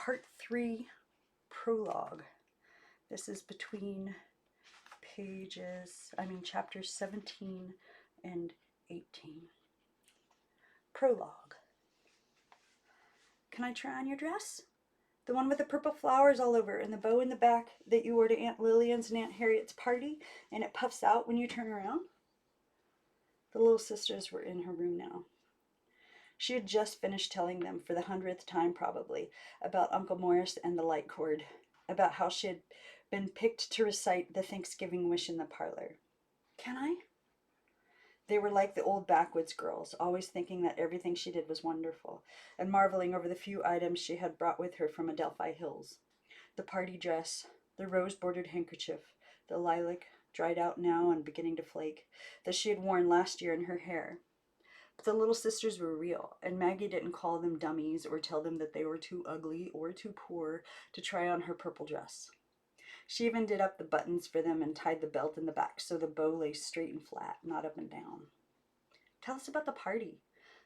Part 3, Prologue. This is between chapters 17 and 18. Prologue. Can I try on your dress? The one with the purple flowers all over and the bow in the back that you wore to Aunt Lillian's and Aunt Harriet's party, and it puffs out when you turn around? The little sisters were in her room now. She had just finished telling them, for the 100th time probably, about Uncle Morris and the light cord, about how she had been picked to recite the Thanksgiving wish in the parlor. Can I? They were like the old backwoods girls, always thinking that everything she did was wonderful, and marveling over the few items she had brought with her from Adelphi Hills. The party dress, the rose-bordered handkerchief, the lilac, dried out now and beginning to flake, that she had worn last year in her hair. But the little sisters were real, and Maggie didn't call them dummies or tell them that they were too ugly or too poor to try on her purple dress. She even did up the buttons for them and tied the belt in the back so the bow lay straight and flat, not up and down. Tell us about the party.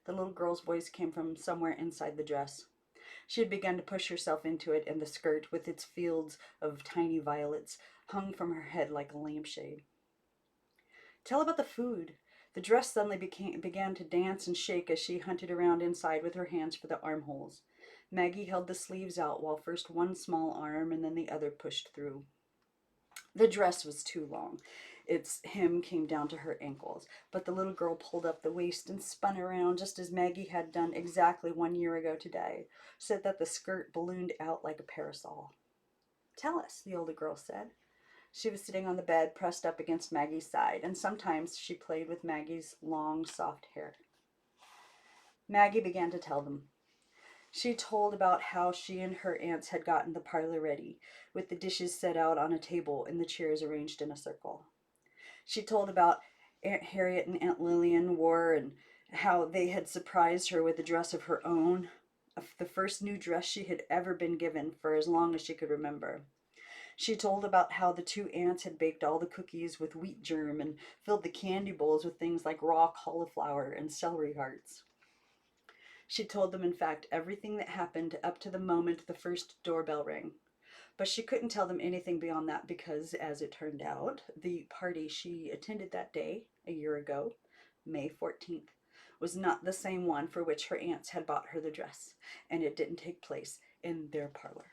The little girl's voice came from somewhere inside the dress. She had begun to push herself into it, and the skirt, with its fields of tiny violets, hung from her head like a lampshade. Tell about the food. The dress suddenly began to dance and shake as she hunted around inside with her hands for the armholes. Maggie held the sleeves out while first one small arm and then the other pushed through. The dress was too long. Its hem came down to her ankles, but the little girl pulled up the waist and spun around just as Maggie had done exactly 1 year ago today, so that the skirt ballooned out like a parasol. Tell us, the older girl said. She was sitting on the bed, pressed up against Maggie's side, and sometimes she played with Maggie's long, soft hair. Maggie began to tell them. She told about how she and her aunts had gotten the parlor ready, with the dishes set out on a table and the chairs arranged in a circle. She told about Aunt Harriet and Aunt Lillian wore, and how they had surprised her with a dress of her own, the first new dress she had ever been given for as long as she could remember. She told about how the two aunts had baked all the cookies with wheat germ and filled the candy bowls with things like raw cauliflower and celery hearts. She told them, in fact, everything that happened up to the moment the first doorbell rang. But she couldn't tell them anything beyond that because, as it turned out, the party she attended that day, a year ago, May 14th, was not the same one for which her aunts had bought her the dress, and it didn't take place in their parlor.